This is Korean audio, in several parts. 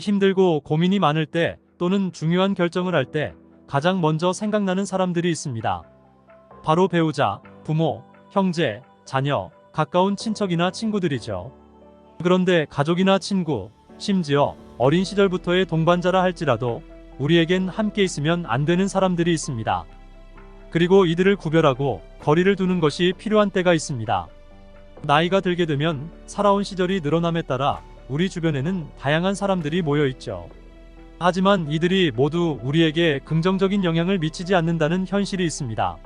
힘들고 고민이 많을 때 또는 중요한 결정을 할 때 가장 먼저 생각나는 사람들이 있습니다. 바로 배우자, 부모, 형제, 자녀, 가까운 친척이나 친구들이죠. 그런데 가족이나 친구, 심지어 어린 시절부터의 동반자라 할지라도 우리에겐 함께 있으면 안 되는 사람들이 있습니다. 그리고 이들을 구별하고 거리를 두는 것이 필요한 때가 있습니다. 나이가 들게 되면 살아온 시절이 늘어남에 따라 우리 주변에는 다양한 사람들이 모여 있죠. 하지만 이들이 모두 우리에게 긍정적인 영향을 미치지 않는다는 현실이 있습니다.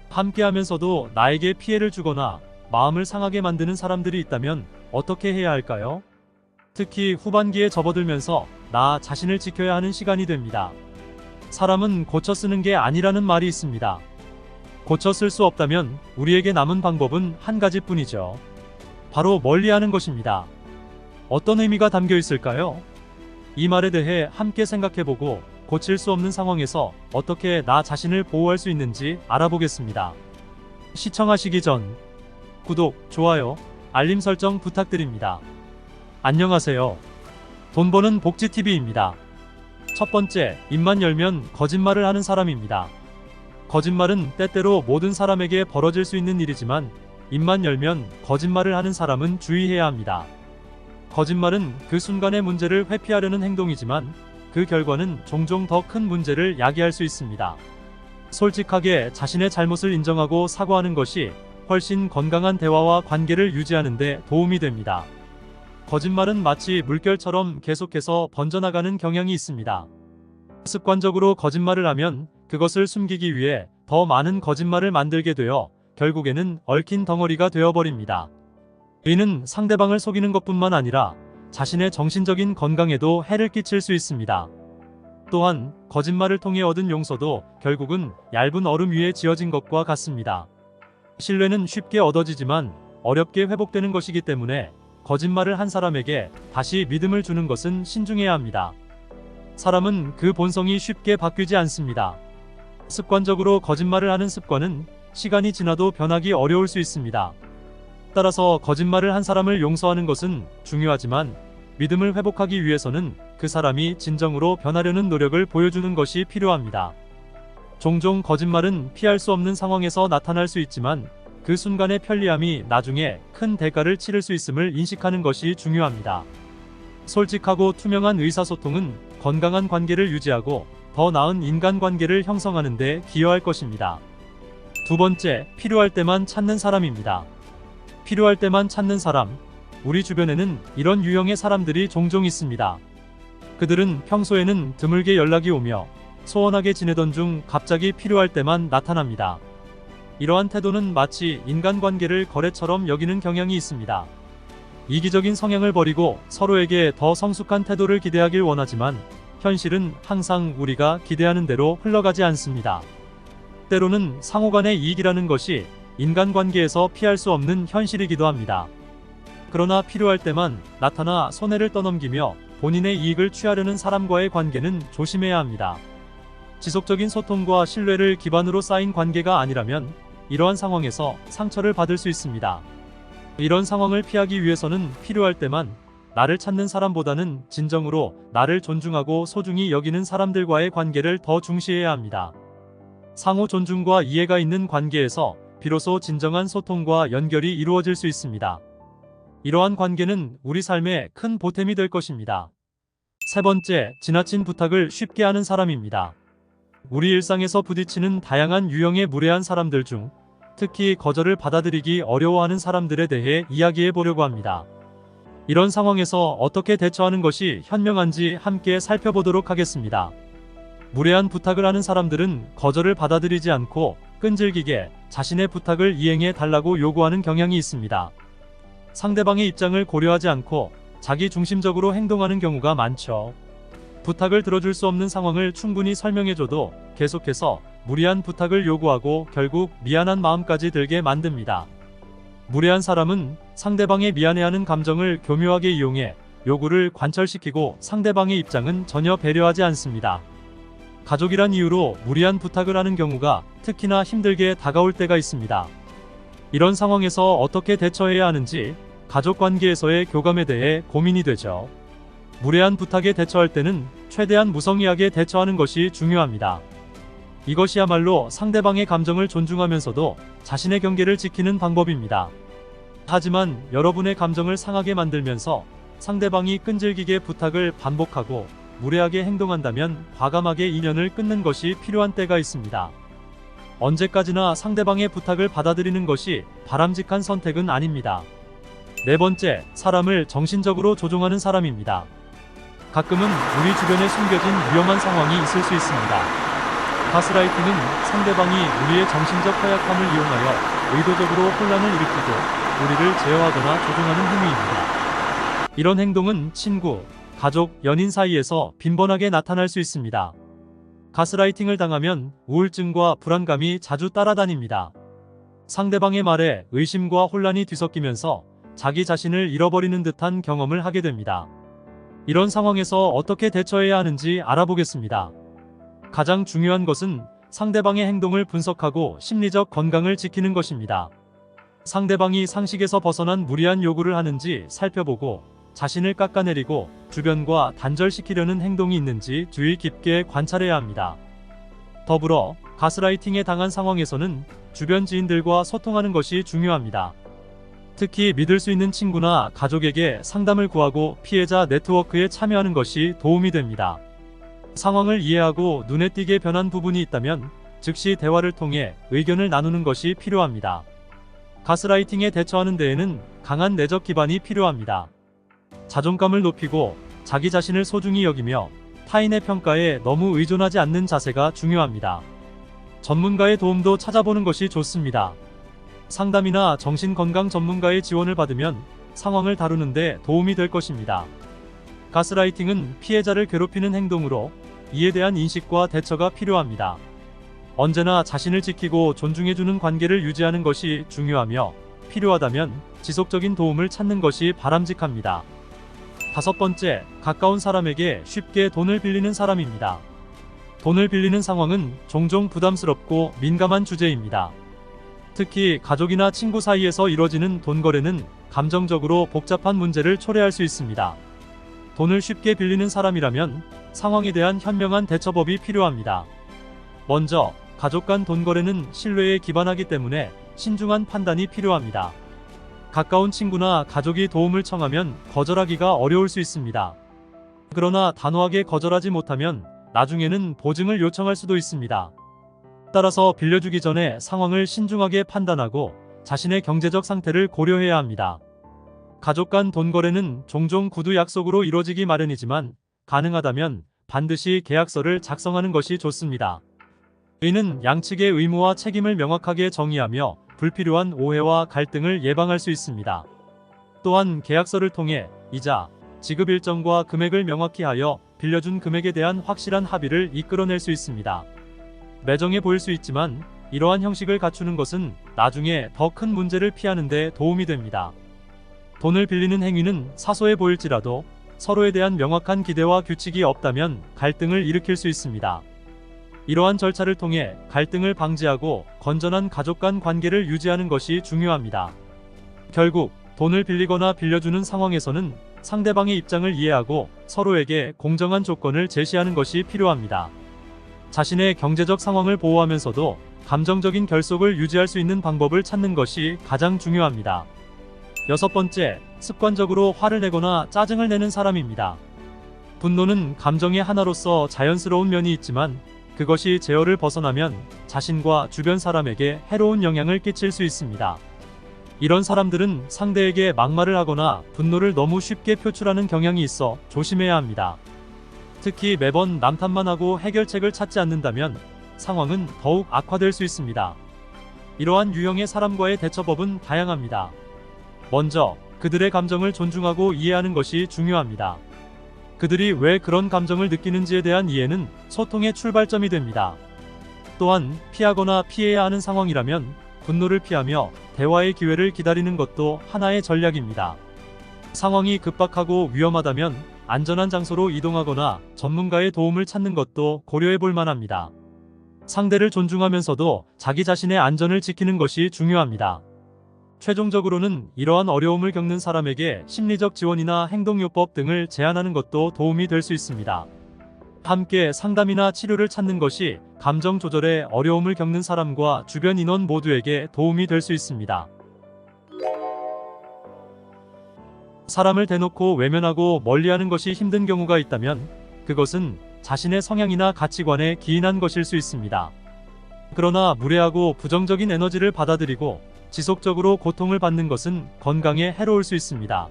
함께하면서도 나에게 피해를 주거나 마음을 상하게 만드는 사람들이 있다면 어떻게 해야 할까요? 특히 후반기에 접어들면서 나 자신을 지켜야 하는 시간이 됩니다. 사람은 고쳐 쓰는 게 아니라는 말이 있습니다. 고쳐 쓸 수 없다면 우리에게 남은 방법은 한 가지뿐이죠. 바로 멀리하는 것입니다. 어떤 의미가 담겨 있을까요? 이 말에 대해 함께 생각해보고 고칠 수 없는 상황에서 어떻게 나 자신을 보호할 수 있는지 알아보겠습니다. 시청하시기 전 구독, 좋아요, 알림 설정 부탁드립니다. 안녕하세요. 돈 버는 복지TV입니다. 첫 번째, 입만 열면 거짓말을 하는 사람입니다. 거짓말은 때때로 모든 사람에게 벌어질 수 있는 일이지만 입만 열면 거짓말을 하는 사람은 주의해야 합니다. 거짓말은 그 순간의 문제를 회피하려는 행동이지만 그 결과는 종종 더 큰 문제를 야기할 수 있습니다. 솔직하게 자신의 잘못을 인정하고 사과하는 것이 훨씬 건강한 대화와 관계를 유지하는 데 도움이 됩니다. 거짓말은 마치 물결처럼 계속해서 번져나가는 경향이 있습니다. 습관적으로 거짓말을 하면 그것을 숨기기 위해 더 많은 거짓말을 만들게 되어 결국에는 얽힌 덩어리가 되어버립니다. 이는 상대방을 속이는 것뿐만 아니라 자신의 정신적인 건강에도 해를 끼칠 수 있습니다. 또한 거짓말을 통해 얻은 용서도 결국은 얇은 얼음 위에 지어진 것과 같습니다. 신뢰는 쉽게 얻어지지만 어렵게 회복되는 것이기 때문에 거짓말을 한 사람에게 다시 믿음을 주는 것은 신중해야 합니다. 사람은 그 본성이 쉽게 바뀌지 않습니다. 습관적으로 거짓말을 하는 습관은 시간이 지나도 변하기 어려울 수 있습니다. 따라서 거짓말을 한 사람을 용서하는 것은 중요하지만 믿음을 회복하기 위해서는 그 사람이 진정으로 변하려는 노력을 보여주는 것이 필요합니다. 종종 거짓말은 피할 수 없는 상황에서 나타날 수 있지만 그 순간의 편리함이 나중에 큰 대가를 치를 수 있음을 인식하는 것이 중요합니다. 솔직하고 투명한 의사소통은 건강한 관계를 유지하고 더 나은 인간관계를 형성하는 데 기여할 것입니다. 두 번째, 필요할 때만 찾는 사람입니다. 필요할 때만 찾는 사람. 우리 주변에는 이런 유형의 사람들이 종종 있습니다. 그들은 평소에는 드물게 연락이 오며 소원하게 지내던 중 갑자기 필요할 때만 나타납니다. 이러한 태도는 마치 인간관계를 거래처럼 여기는 경향이 있습니다. 이기적인 성향을 버리고 서로에게 더 성숙한 태도를 기대하길 원하지만 현실은 항상 우리가 기대하는 대로 흘러가지 않습니다. 때로는 상호간의 이익이라는 것이 인간관계에서 피할 수 없는 현실이기도 합니다. 그러나 필요할 때만 나타나 손해를 떠넘기며 본인의 이익을 취하려는 사람과의 관계는 조심해야 합니다. 지속적인 소통과 신뢰를 기반으로 쌓인 관계가 아니라면 이러한 상황에서 상처를 받을 수 있습니다. 이런 상황을 피하기 위해서는 필요할 때만 나를 찾는 사람보다는 진정으로 나를 존중하고 소중히 여기는 사람들과의 관계를 더 중시해야 합니다. 상호 존중과 이해가 있는 관계에서 비로소 진정한 소통과 연결이 이루어질 수 있습니다. 이러한 관계는 우리 삶에 큰 보탬이 될 것입니다. 세 번째, 지나친 부탁을 쉽게 하는 사람입니다. 우리 일상에서 부딪히는 다양한 유형의 무례한 사람들 중 특히 거절을 받아들이기 어려워하는 사람들에 대해 이야기해 보려고 합니다. 이런 상황에서 어떻게 대처하는 것이 현명한지 함께 살펴보도록 하겠습니다. 무례한 부탁을 하는 사람들은 거절을 받아들이지 않고 끈질기게 자신의 부탁을 이행해 달라고 요구하는 경향이 있습니다. 상대방의 입장을 고려하지 않고 자기 중심적으로 행동하는 경우가 많죠. 부탁을 들어줄 수 없는 상황을 충분히 설명해줘도 계속해서 무리한 부탁을 요구하고 결국 미안한 마음까지 들게 만듭니다. 무례한 사람은 상대방의 미안해하는 감정을 교묘하게 이용해 요구를 관철시키고 상대방의 입장은 전혀 배려하지 않습니다. 가족이란 이유로 무리한 부탁을 하는 경우가 특히나 힘들게 다가올 때가 있습니다. 이런 상황에서 어떻게 대처해야 하는지 가족 관계에서의 교감에 대해 고민이 되죠. 무례한 부탁에 대처할 때는 최대한 무성의하게 대처하는 것이 중요합니다. 이것이야말로 상대방의 감정을 존중하면서도 자신의 경계를 지키는 방법입니다. 하지만 여러분의 감정을 상하게 만들면서 상대방이 끈질기게 부탁을 반복하고 무례하게 행동한다면 과감하게 인연을 끊는 것이 필요한 때가 있습니다. 언제까지나 상대방의 부탁을 받아들이는 것이 바람직한 선택은 아닙니다. 네 번째, 사람을 정신적으로 조종하는 사람입니다. 가끔은 우리 주변에 숨겨진 위험한 상황이 있을 수 있습니다. 가스라이팅은 상대방이 우리의 정신적 허약함을 이용하여 의도적으로 혼란을 일으키고 우리를 제어하거나 조종하는 행위입니다. 이런 행동은 친구, 가족, 연인 사이에서 빈번하게 나타날 수 있습니다. 가스라이팅을 당하면 우울증과 불안감이 자주 따라다닙니다. 상대방의 말에 의심과 혼란이 뒤섞이면서 자기 자신을 잃어버리는 듯한 경험을 하게 됩니다. 이런 상황에서 어떻게 대처해야 하는지 알아보겠습니다. 가장 중요한 것은 상대방의 행동을 분석하고 심리적 건강을 지키는 것입니다. 상대방이 상식에서 벗어난 무리한 요구를 하는지 살펴보고 자신을 깎아내리고 주변과 단절시키려는 행동이 있는지 주의 깊게 관찰해야 합니다. 더불어 가스라이팅에 당한 상황에서는 주변 지인들과 소통하는 것이 중요합니다. 특히 믿을 수 있는 친구나 가족에게 상담을 구하고 피해자 네트워크에 참여하는 것이 도움이 됩니다. 상황을 이해하고 눈에 띄게 변한 부분이 있다면 즉시 대화를 통해 의견을 나누는 것이 필요합니다. 가스라이팅에 대처하는 데에는 강한 내적 기반이 필요합니다. 자존감을 높이고 자기 자신을 소중히 여기며 타인의 평가에 너무 의존하지 않는 자세가 중요합니다. 전문가의 도움도 찾아보는 것이 좋습니다. 상담이나 정신건강 전문가의 지원을 받으면 상황을 다루는 데 도움이 될 것입니다. 가스라이팅은 피해자를 괴롭히는 행동으로 이에 대한 인식과 대처가 필요합니다. 언제나 자신을 지키고 존중해주는 관계를 유지하는 것이 중요하며 필요하다면 지속적인 도움을 찾는 것이 바람직합니다. 다섯 번째, 가까운 사람에게 쉽게 돈을 빌리는 사람입니다. 돈을 빌리는 상황은 종종 부담스럽고 민감한 주제입니다. 특히 가족이나 친구 사이에서 이뤄지는 돈 거래는 감정적으로 복잡한 문제를 초래할 수 있습니다. 돈을 쉽게 빌리는 사람이라면 상황에 대한 현명한 대처법이 필요합니다. 먼저, 가족 간 돈 거래는 신뢰에 기반하기 때문에 신중한 판단이 필요합니다. 가까운 친구나 가족이 도움을 청하면 거절하기가 어려울 수 있습니다. 그러나 단호하게 거절하지 못하면 나중에는 보증을 요청할 수도 있습니다. 따라서 빌려주기 전에 상황을 신중하게 판단하고 자신의 경제적 상태를 고려해야 합니다. 가족 간 돈 거래는 종종 구두 약속으로 이루어지기 마련이지만 가능하다면 반드시 계약서를 작성하는 것이 좋습니다. 이는 양측의 의무와 책임을 명확하게 정의하며 불필요한 오해와 갈등을 예방할 수 있습니다. 또한 계약서를 통해 이자, 지급 일정과 금액을 명확히 하여 빌려준 금액에 대한 확실한 합의를 이끌어낼 수 있습니다. 매정해 보일 수 있지만 이러한 형식을 갖추는 것은 나중에 더 큰 문제를 피하는 데 도움이 됩니다. 돈을 빌리는 행위는 사소해 보일지라도 서로에 대한 명확한 기대와 규칙이 없다면 갈등을 일으킬 수 있습니다. 이러한 절차를 통해 갈등을 방지하고 건전한 가족 간 관계를 유지하는 것이 중요합니다. 결국 돈을 빌리거나 빌려주는 상황에서는 상대방의 입장을 이해하고 서로에게 공정한 조건을 제시하는 것이 필요합니다. 자신의 경제적 상황을 보호하면서도 감정적인 결속을 유지할 수 있는 방법을 찾는 것이 가장 중요합니다. 여섯 번째, 습관적으로 화를 내거나 짜증을 내는 사람입니다. 분노는 감정의 하나로서 자연스러운 면이 있지만 그것이 제어를 벗어나면 자신과 주변 사람에게 해로운 영향을 끼칠 수 있습니다. 이런 사람들은 상대에게 막말을 하거나 분노를 너무 쉽게 표출하는 경향이 있어 조심해야 합니다. 특히 매번 남 탓만 하고 해결책을 찾지 않는다면 상황은 더욱 악화될 수 있습니다. 이러한 유형의 사람과의 대처법은 다양합니다. 먼저, 그들의 감정을 존중하고 이해하는 것이 중요합니다. 그들이 왜 그런 감정을 느끼는지에 대한 이해는 소통의 출발점이 됩니다. 또한 피하거나 피해야 하는 상황이라면 분노를 피하며 대화의 기회를 기다리는 것도 하나의 전략입니다. 상황이 급박하고 위험하다면 안전한 장소로 이동하거나 전문가의 도움을 찾는 것도 고려해 볼 만합니다. 상대를 존중하면서도 자기 자신의 안전을 지키는 것이 중요합니다. 최종적으로는 이러한 어려움을 겪는 사람에게 심리적 지원이나 행동요법 등을 제안하는 것도 도움이 될 수 있습니다. 함께 상담이나 치료를 찾는 것이 감정 조절에 어려움을 겪는 사람과 주변 인원 모두에게 도움이 될 수 있습니다. 사람을 대놓고 외면하고 멀리하는 것이 힘든 경우가 있다면 그것은 자신의 성향이나 가치관에 기인한 것일 수 있습니다. 그러나 무례하고 부정적인 에너지를 받아들이고 지속적으로 고통을 받는 것은 건강에 해로울 수 있습니다.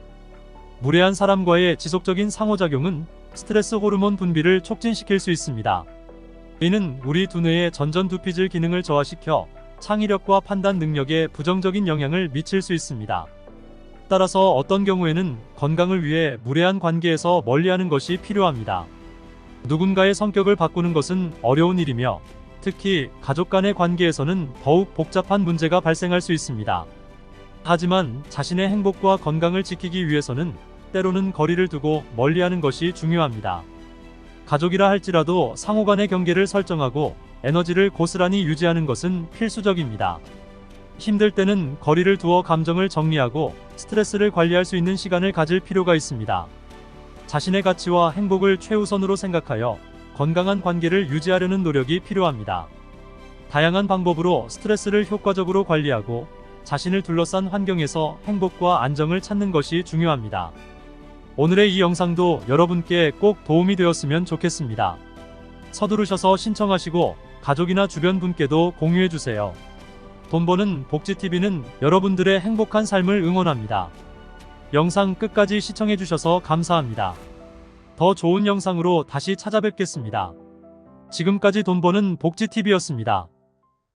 무례한 사람과의 지속적인 상호작용은 스트레스 호르몬 분비를 촉진시킬 수 있습니다. 이는 우리 두뇌의 전전두피질 기능을 저하시켜 창의력과 판단 능력에 부정적인 영향을 미칠 수 있습니다. 따라서 어떤 경우에는 건강을 위해 무례한 관계에서 멀리하는 것이 필요합니다. 누군가의 성격을 바꾸는 것은 어려운 일이며 특히 가족 간의 관계에서는 더욱 복잡한 문제가 발생할 수 있습니다. 하지만 자신의 행복과 건강을 지키기 위해서는 때로는 거리를 두고 멀리하는 것이 중요합니다. 가족이라 할지라도 상호 간의 경계를 설정하고 에너지를 고스란히 유지하는 것은 필수적입니다. 힘들 때는 거리를 두어 감정을 정리하고 스트레스를 관리할 수 있는 시간을 가질 필요가 있습니다. 자신의 가치와 행복을 최우선으로 생각하여 건강한 관계를 유지하려는 노력이 필요합니다. 다양한 방법으로 스트레스를 효과적으로 관리하고 자신을 둘러싼 환경에서 행복과 안정을 찾는 것이 중요합니다. 오늘의 이 영상도 여러분께 꼭 도움이 되었으면 좋겠습니다. 서두르셔서 신청하시고 가족이나 주변 분께도 공유해주세요. 돈 버는 복지TV는 여러분들의 행복한 삶을 응원합니다. 영상 끝까지 시청해주셔서 감사합니다. 더 좋은 영상으로 다시 찾아뵙겠습니다. 지금까지 돈 버는 복지TV였습니다.